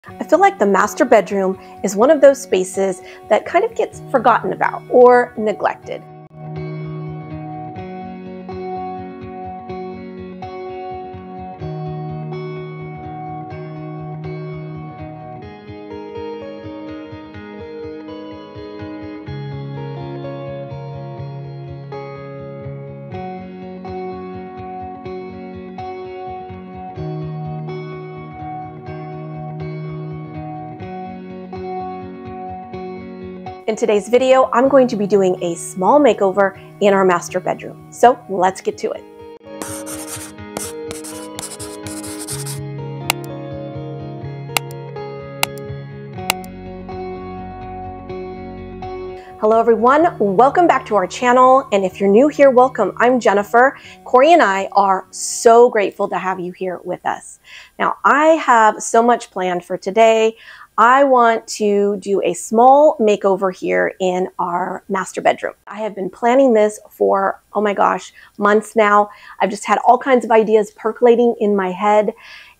I feel like the master bedroom is one of those spaces that kind of gets forgotten about or neglected. In today's video, I'm going to be doing a small makeover in our master bedroom. So let's get to it. Hello everyone, welcome back to our channel. And if you're new here, welcome. I'm Jennifer. Corey and I are so grateful to have you here with us. Now, I have so much planned for today. I want to do a small makeover here in our master bedroom. I have been planning this for, oh my gosh, months now. I've just had all kinds of ideas percolating in my head,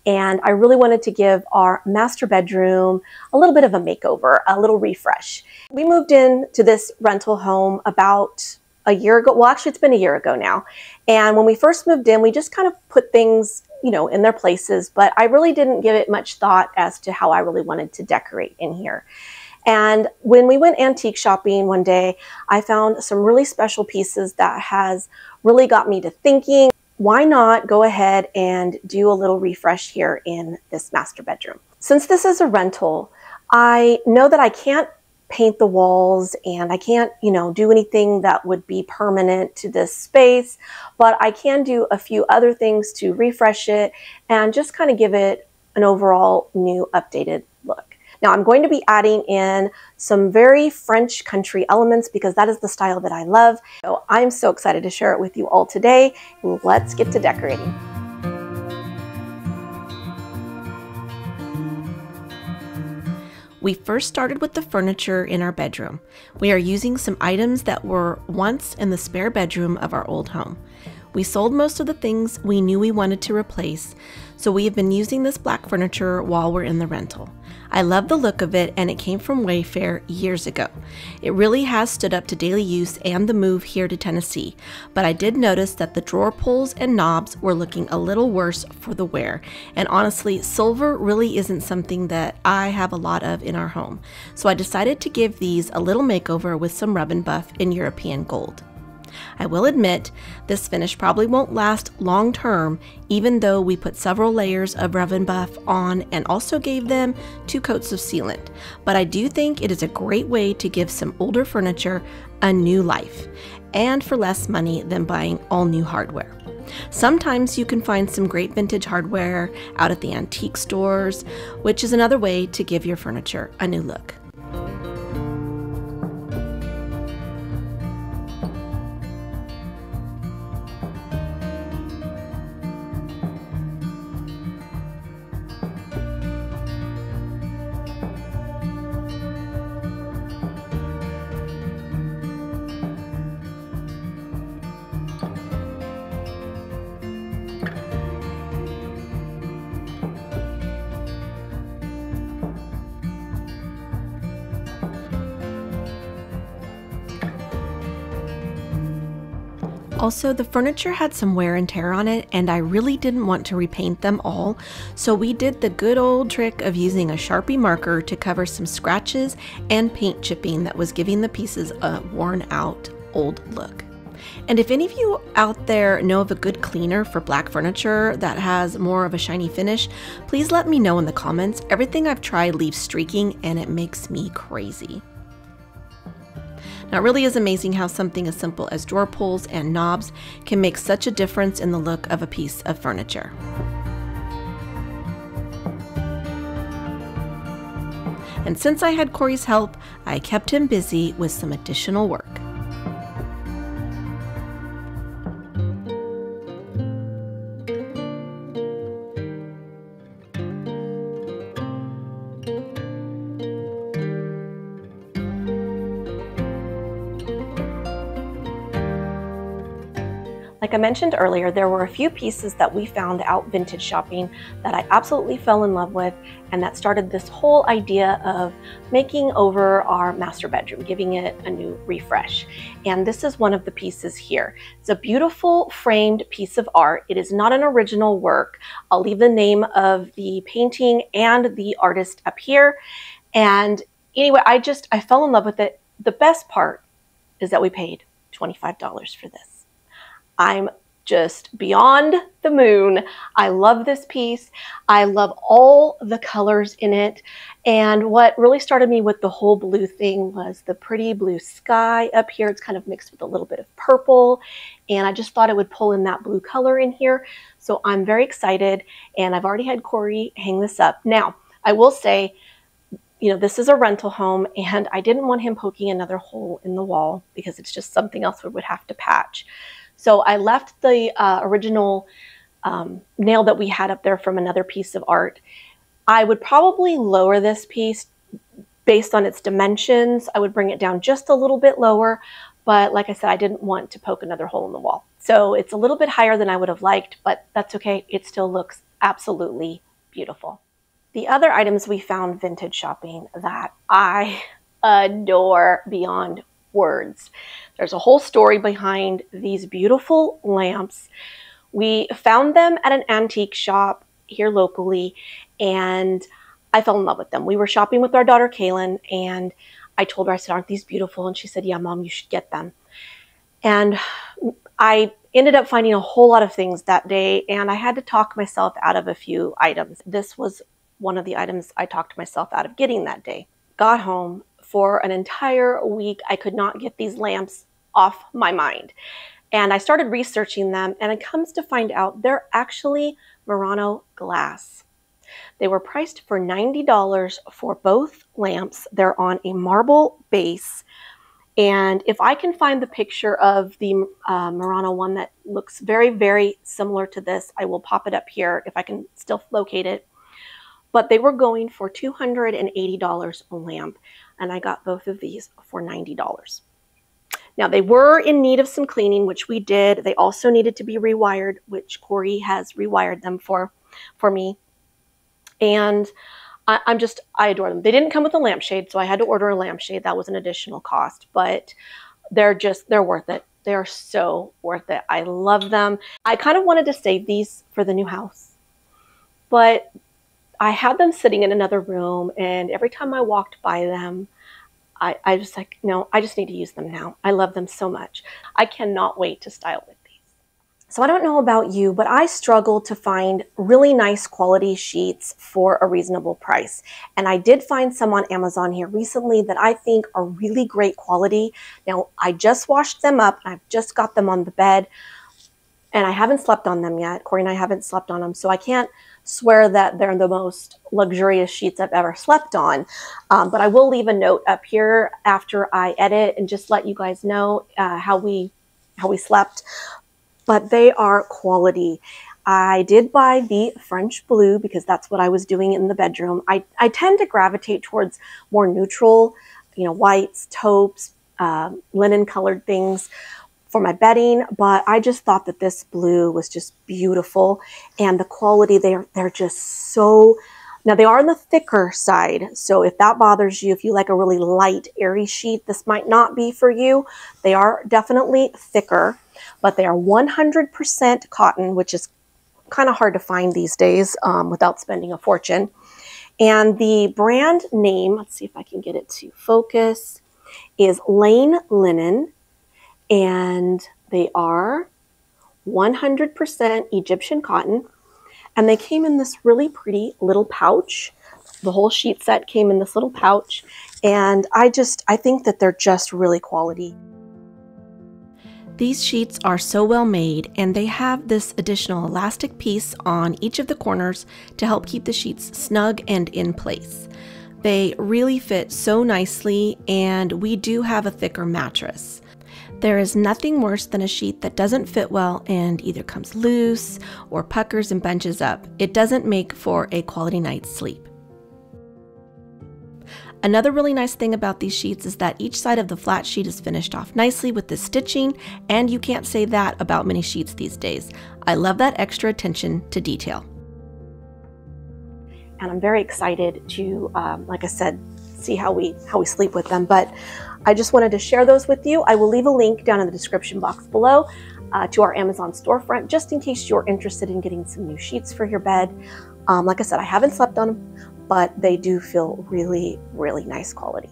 and I really wanted to give our master bedroom a little bit of a makeover, a little refresh. We moved into this rental home about a year ago. Well, actually, it's been a year ago now. And when we first moved in, we just kind of put things, in their places, but I really didn't give it much thought as to how I really wanted to decorate in here. And when we went antique shopping one day, I found some really special pieces that has really got me to thinking, why not go ahead and do a little refresh here in this master bedroom? Since this is a rental, I know that I can't paint the walls and I can't, do anything that would be permanent to this space, but I can do a few other things to refresh it and just kind of give it an overall new updated look. Now I'm going to be adding in some very French country elements because that is the style that I love. So I'm so excited to share it with you all today. Let's get to decorating. We first started with the furniture in our bedroom. We are using some items that were once in the spare bedroom of our old home. We sold most of the things we knew we wanted to replace, so we have been using this black furniture while we're in the rental. I love the look of it, and it came from Wayfair years ago. It really has stood up to daily use and the move here to Tennessee, but I did notice that the drawer pulls and knobs were looking a little worse for the wear, and honestly, silver really isn't something that I have a lot of in our home, so I decided to give these a little makeover with some rub and buff in European gold. I will admit, this finish probably won't last long term, even though we put several layers of Rub and Buff on and also gave them 2 coats of sealant. But I do think it is a great way to give some older furniture a new life, and for less money than buying all new hardware. Sometimes you can find some great vintage hardware out at the antique stores, which is another way to give your furniture a new look. Also, the furniture had some wear and tear on it, and I really didn't want to repaint them all, so we did the good old trick of using a Sharpie marker to cover some scratches and paint chipping that was giving the pieces a worn out old look. And if any of you out there know of a good cleaner for black furniture that has more of a shiny finish, please let me know in the comments. Everything I've tried leaves streaking and it makes me crazy. Now, it really is amazing how something as simple as drawer pulls and knobs can make such a difference in the look of a piece of furniture. And since I had Corey's help, I kept him busy with some additional work. Like Like I mentioned earlier, there were a few pieces that we found out vintage shopping that I absolutely fell in love with, and that started this whole idea of making over our master bedroom, giving it a new refresh. And this is one of the pieces here. It's a beautiful framed piece of art. It is not an original work. I'll leave the name of the painting and the artist up here. And anyway, I fell in love with it. The best part is that we paid $25 for this. I'm just beyond the moon. I love this piece. I love all the colors in it. And what really started me with the whole blue thing was the pretty blue sky up here. It's kind of mixed with a little bit of purple. And I just thought it would pull in that blue color in here. So I'm very excited. And I've already had Corey hang this up. Now, I will say, you know, this is a rental home, and I didn't want him poking another hole in the wall because it's just something else we would have to patch. So I left the original nail that we had up there from another piece of art. I would probably lower this piece based on its dimensions. I would bring it down just a little bit lower, but like I said, I didn't want to poke another hole in the wall. So it's a little bit higher than I would have liked, but that's okay. It still looks absolutely beautiful. The other items we found vintage shopping that I adore beyond words. There's a whole story behind these beautiful lamps. We found them at an antique shop here locally, and I fell in love with them. We were shopping with our daughter Kaylin, and I told her, I said, aren't these beautiful? And she said, yeah, Mom, you should get them. And I ended up finding a whole lot of things that day, and I had to talk myself out of a few items. This was one of the items I talked myself out of getting that day. Got home. For an entire week, I could not get these lamps off my mind. And I started researching them, and it comes to find out they're actually Murano glass. They were priced for $90 for both lamps. They're on a marble base. And if I can find the picture of the Murano one that looks very, very similar to this, I will pop it up here if I can still locate it. But they were going for $280 a lamp, and I got both of these for $90. Now, they were in need of some cleaning, which we did. They also needed to be rewired, which Corey has rewired them for me. And I adore them. They didn't come with a lampshade, so I had to order a lampshade. That was an additional cost, but they're worth it. They are so worth it. I love them. I kind of wanted to save these for the new house, but I had them sitting in another room, and every time I walked by them, I was like, no, I just need to use them now. I love them so much. I cannot wait to style with these. So I don't know about you, but I struggle to find really nice quality sheets for a reasonable price. And I did find some on Amazon here recently that I think are really great quality. Now, I just washed them up, and I've just got them on the bed, and I haven't slept on them yet. Corey and I haven't slept on them, so I can't swear that they're the most luxurious sheets I've ever slept on. But I will leave a note up here after I edit and just let you guys know how we slept. But they are quality. I did buy the French blue because that's what I was doing in the bedroom. I tend to gravitate towards more neutral, you know, whites, taupes, linen colored things for my bedding, but I just thought that this blue was just beautiful, and the quality, they're just so, now they are on the thicker side, so if that bothers you, if you like a really light, airy sheet, this might not be for you. They are definitely thicker, but they are 100% cotton, which is kind of hard to find these days without spending a fortune. And the brand name, let's see if I can get it to focus, is Lane Linen. And they are 100% Egyptian cotton. And they came in this really pretty little pouch. The whole sheet set came in this little pouch. And I think that they're just really quality. These sheets are so well made, and they have this additional elastic piece on each of the corners to help keep the sheets snug and in place. They really fit so nicely, and we do have a thicker mattress. There is nothing worse than a sheet that doesn't fit well and either comes loose or puckers and bunches up. It doesn't make for a quality night's sleep. Another really nice thing about these sheets is that each side of the flat sheet is finished off nicely with this stitching, and you can't say that about many sheets these days. I love that extra attention to detail. And I'm very excited to, like I said, see how we sleep with them. But I just wanted to share those with you. I will leave a link down in the description box below to our Amazon storefront, just in case you're interested in getting some new sheets for your bed. Like I said, I haven't slept on them, but they do feel really, really nice quality.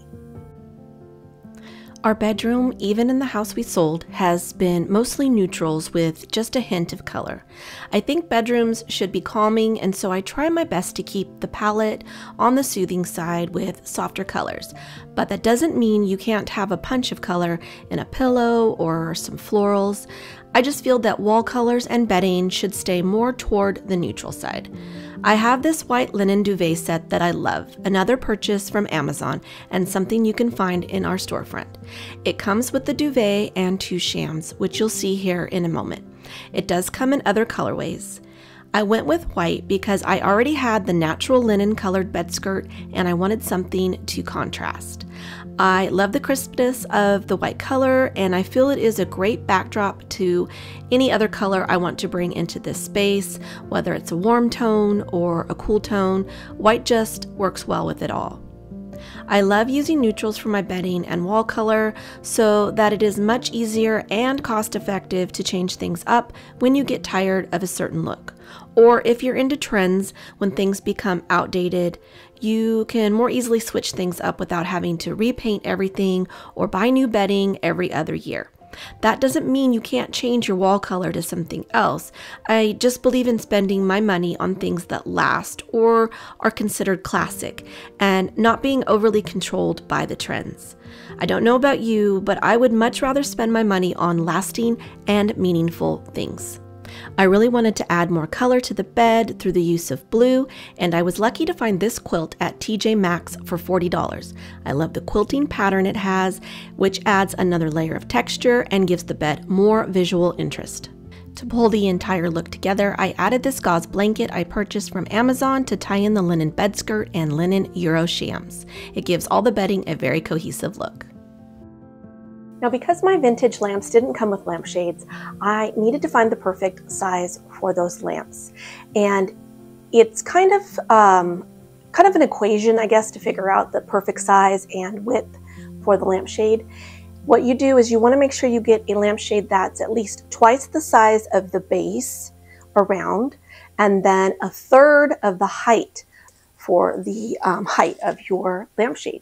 Our bedroom, even in the house we sold, has been mostly neutrals with just a hint of color. I think bedrooms should be calming, and so I try my best to keep the palette on the soothing side with softer colors. But that doesn't mean you can't have a punch of color in a pillow or some florals. I just feel that wall colors and bedding should stay more toward the neutral side. I have this white linen duvet set that I love, another purchase from Amazon and something you can find in our storefront. It comes with the duvet and 2 shams, which you'll see here in a moment. It does come in other colorways. I went with white because I already had the natural linen colored bed skirt and I wanted something to contrast. I love the crispness of the white color, and I feel it is a great backdrop to any other color I want to bring into this space, whether it's a warm tone or a cool tone. White just works well with it all. I love using neutrals for my bedding and wall color so that it is much easier and cost-effective to change things up when you get tired of a certain look. Or if you're into trends, when things become outdated, you can more easily switch things up without having to repaint everything or buy new bedding every other year. That doesn't mean you can't change your wall color to something else. I just believe in spending my money on things that last or are considered classic and not being overly controlled by the trends. I don't know about you, but I would much rather spend my money on lasting and meaningful things. I really wanted to add more color to the bed through the use of blue, and I was lucky to find this quilt at TJ Maxx for $40. I love the quilting pattern it has, which adds another layer of texture and gives the bed more visual interest. To pull the entire look together, I added this gauze blanket I purchased from Amazon to tie in the linen bed skirt and linen Euro shams. It gives all the bedding a very cohesive look. Now, because my vintage lamps didn't come with lampshades, I needed to find the perfect size for those lamps. And it's kind of an equation, I guess, to figure out the perfect size and width for the lampshade. What you do is you want to make sure you get a lampshade that's at least twice the size of the base around, and then 1/3 of the height for the height of your lampshade.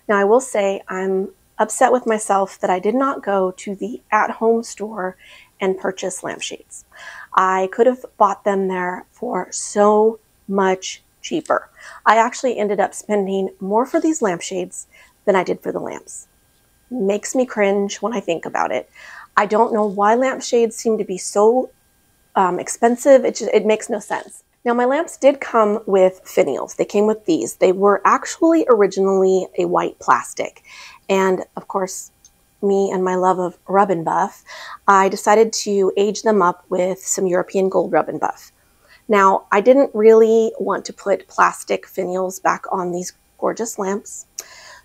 Now, I will say I'm upset with myself that I did not go to the at-home store and purchase lampshades. I could have bought them there for so much cheaper. I actually ended up spending more for these lampshades than I did for the lamps. Makes me cringe when I think about it. I don't know why lampshades seem to be so expensive. It makes no sense. Now, my lamps did come with finials. They came with these. They were actually originally a white plastic. And of course, me and my love of Rub and Buff, I decided to age them up with some European Gold Rub and Buff. Now, I didn't really want to put plastic finials back on these gorgeous lamps.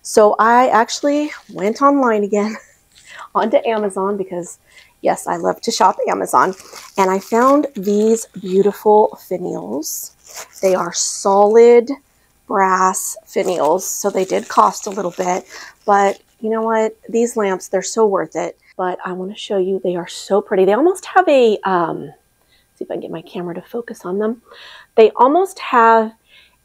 So I actually went online again onto Amazon because, yes, I love to shop Amazon. And I found these beautiful finials. They are solid brass finials, so they did cost a little bit, but you know what? These lamps, they're so worth it. But I want to show you, they are so pretty. They almost have a, see if I can get my camera to focus on them. They almost have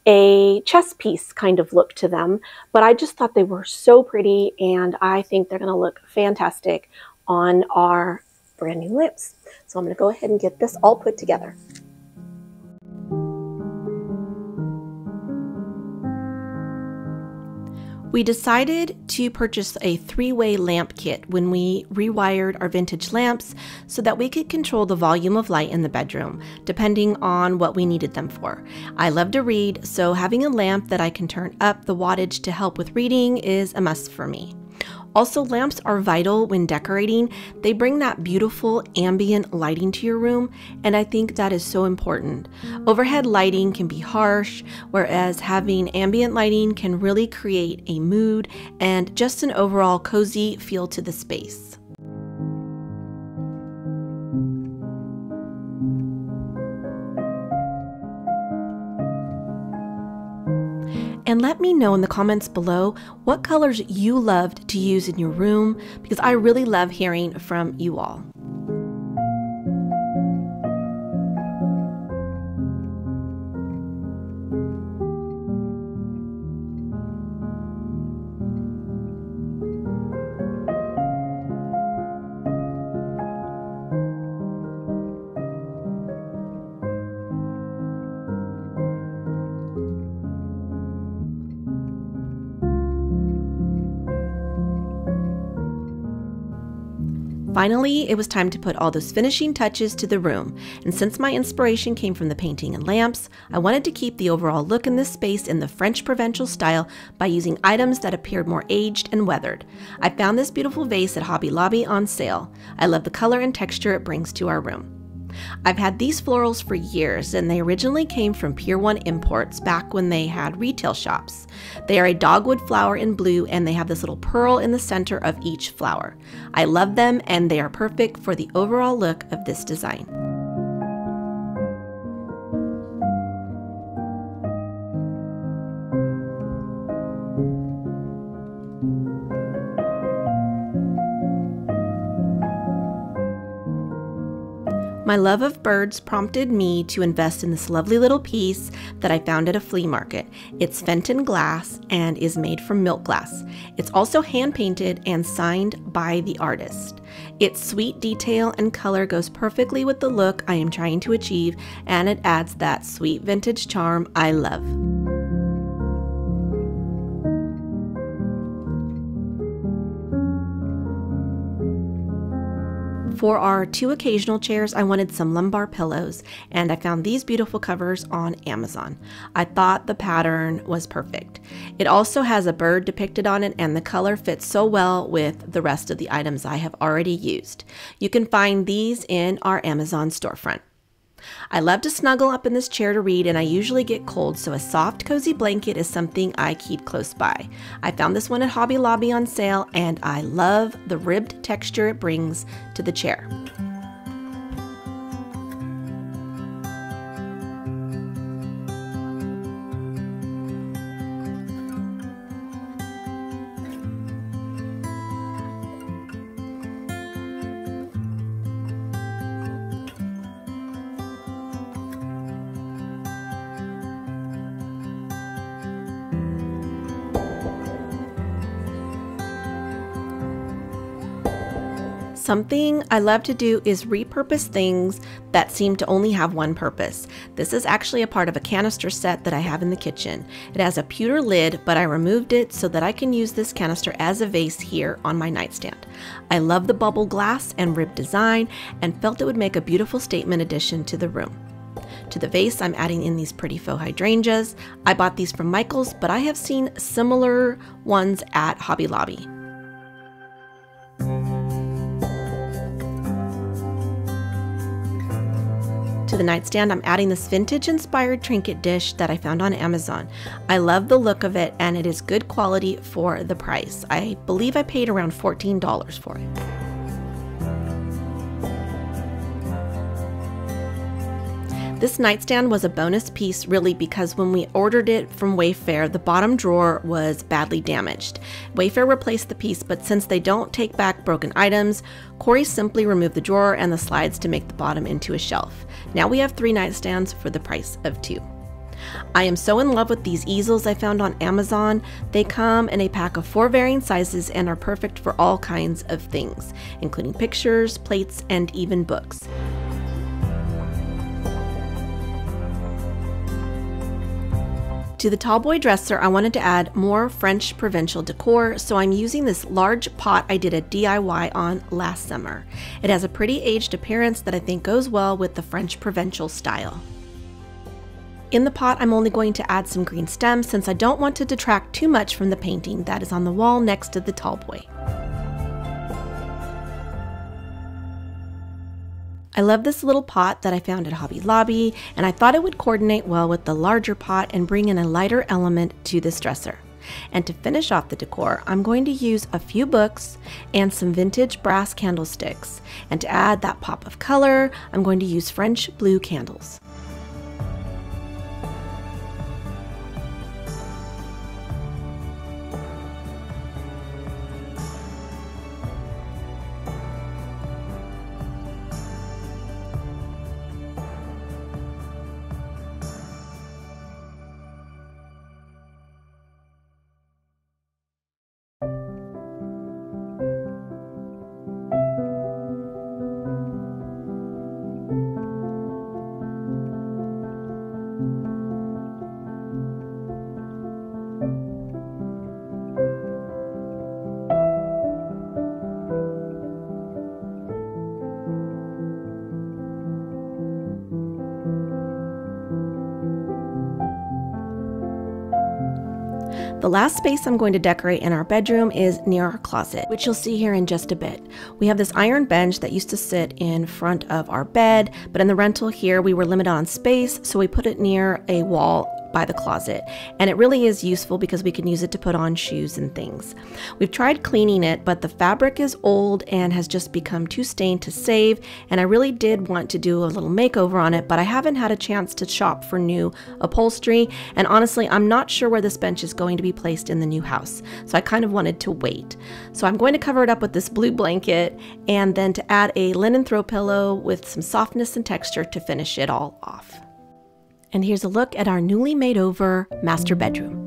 a chess piece kind of look to them, but I just thought they were so pretty, and I think they're going to look fantastic on our brand new lamps. So I'm going to go ahead and get this all put together. We decided to purchase a 3-way lamp kit when we rewired our vintage lamps so that we could control the volume of light in the bedroom, depending on what we needed them for. I love to read, so having a lamp that I can turn up the wattage to help with reading is a must for me. Also, lamps are vital when decorating. They bring that beautiful ambient lighting to your room, and I think that is so important. Overhead lighting can be harsh, whereas having ambient lighting can really create a mood and just an overall cozy feel to the space. And let me know in the comments below what colors you loved to use in your room, because I really love hearing from you all. Finally, it was time to put all those finishing touches to the room, and since my inspiration came from the painting and lamps, I wanted to keep the overall look in this space in the French Provincial style by using items that appeared more aged and weathered. I found this beautiful vase at Hobby Lobby on sale. I love the color and texture it brings to our room. I've had these florals for years, and they originally came from Pier 1 Imports back when they had retail shops. They are a dogwood flower in blue, and they have this little pearl in the center of each flower. I love them, and they are perfect for the overall look of this design. My love of birds prompted me to invest in this lovely little piece that I found at a flea market. It's Fenton glass and is made from milk glass. It's also hand painted and signed by the artist. Its sweet detail and color goes perfectly with the look I am trying to achieve, and it adds that sweet vintage charm I love. For our 2 occasional chairs, I wanted some lumbar pillows, and I found these beautiful covers on Amazon. I thought the pattern was perfect. It also has a bird depicted on it, and the color fits so well with the rest of the items I have already used. You can find these in our Amazon storefront. I love to snuggle up in this chair to read, and I usually get cold, so a soft, cozy blanket is something I keep close by. I found this one at Hobby Lobby on sale, and I love the ribbed texture it brings to the chair. Something I love to do is repurpose things that seem to only have one purpose. This is actually a part of a canister set that I have in the kitchen. It has a pewter lid, but I removed it so that I can use this canister as a vase here on my nightstand. I love the bubble glass and rib design and felt it would make a beautiful statement addition to the room. To the vase, I'm adding in these pretty faux hydrangeas. I bought these from Michael's, but I have seen similar ones at Hobby Lobby. To the nightstand, I'm adding this vintage-inspired trinket dish that I found on Amazon. I love the look of it, and it is good quality for the price. I believe I paid around $14 for it. This nightstand was a bonus piece really because when we ordered it from Wayfair, the bottom drawer was badly damaged. Wayfair replaced the piece, but since they don't take back broken items, Corey simply removed the drawer and the slides to make the bottom into a shelf. Now we have 3 nightstands for the price of 2. I am so in love with these easels I found on Amazon. They come in a pack of 4 varying sizes and are perfect for all kinds of things, including pictures, plates, and even books. To the tallboy dresser, I wanted to add more French Provincial decor, so I'm using this large pot I did a DIY on last summer. It has a pretty aged appearance that I think goes well with the French Provincial style. In the pot, I'm only going to add some green stems since I don't want to detract too much from the painting that is on the wall next to the tallboy. I love this little pot that I found at Hobby Lobby, and I thought it would coordinate well with the larger pot and bring in a lighter element to this dresser. And to finish off the decor, I'm going to use a few books and some vintage brass candlesticks. And to add that pop of color, I'm going to use French blue candles. The last space I'm going to decorate in our bedroom is near our closet, which you'll see here in just a bit. We have this iron bench that used to sit in front of our bed, but in the rental here we were limited on space, so we put it near a wall by the closet, and it really is useful because we can use it to put on shoes and things. We've tried cleaning it, but the fabric is old and has just become too stained to save, and I really did want to do a little makeover on it, but I haven't had a chance to shop for new upholstery, and honestly I'm not sure where this bench is going to be placed in the new house, so I kind of wanted to wait. So I'm going to cover it up with this blue blanket and then to add a linen throw pillow with some softness and texture to finish it all off. And here's a look at our newly made over master bedroom.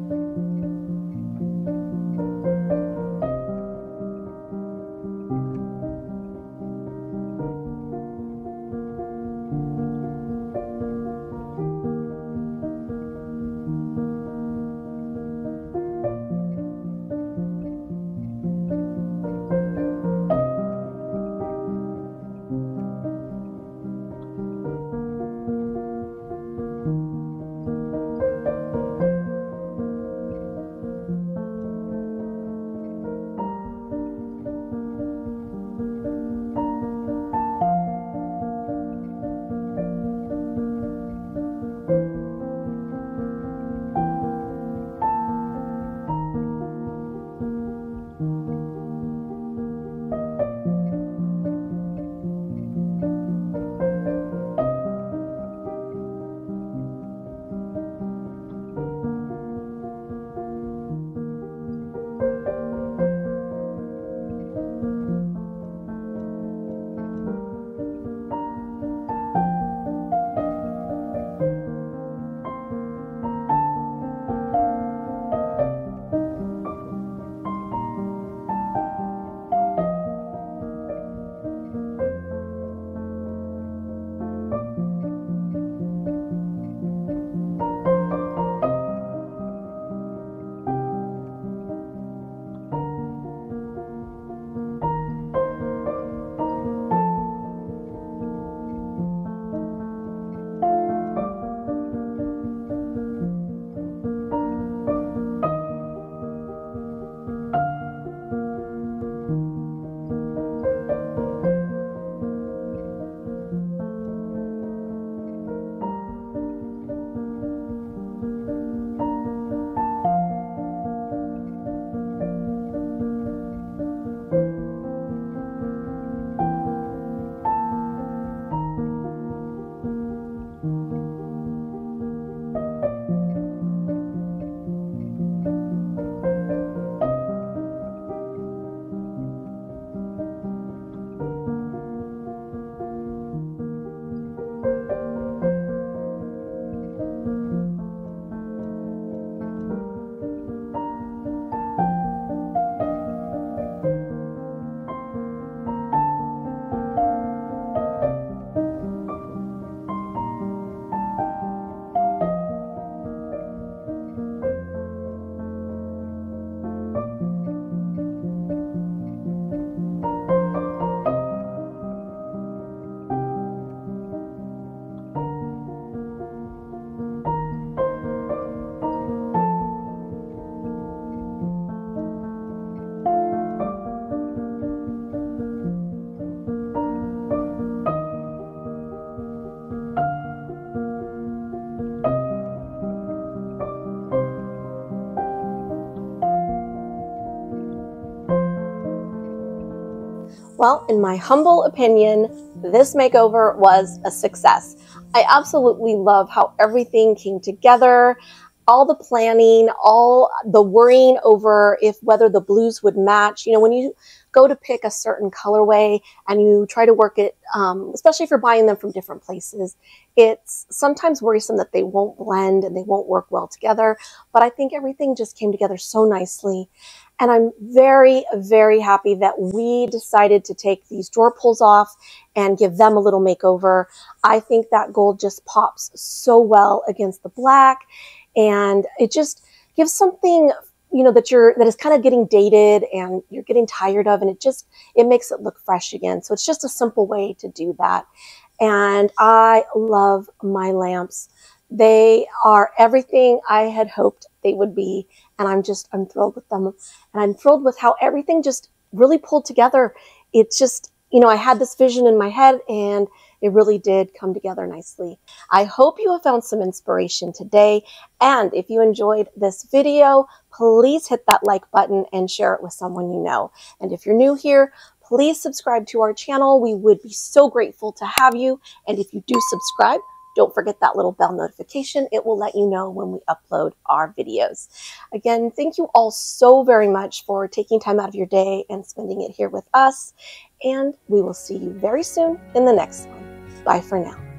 Well, in my humble opinion, this makeover was a success. I absolutely love how everything came together. All the planning, all the worrying over whether the blues would match. You know, when you go to pick a certain colorway and you try to work it, especially if you're buying them from different places, it's sometimes worrisome that they won't blend and they won't work well together. But I think everything just came together so nicely. And I'm very, very happy that we decided to take these drawer pulls off and give them a little makeover. I think that gold just pops so well against the black. And it just gives something, you know, that is kind of getting dated and you're getting tired of, and it makes it look fresh again. So it's just a simple way to do that. And I love my lamps. They are everything I had hoped they would be. And I'm thrilled with them. And I'm thrilled with how everything just really pulled together. It's just, you know, I had this vision in my head and it really did come together nicely. I hope you have found some inspiration today. And if you enjoyed this video, please hit that like button and share it with someone you know. And if you're new here, please subscribe to our channel. We would be so grateful to have you. And if you do subscribe, don't forget that little bell notification. It will let you know when we upload our videos. Again, thank you all so very much for taking time out of your day and spending it here with us. And we will see you very soon in the next one. Bye for now.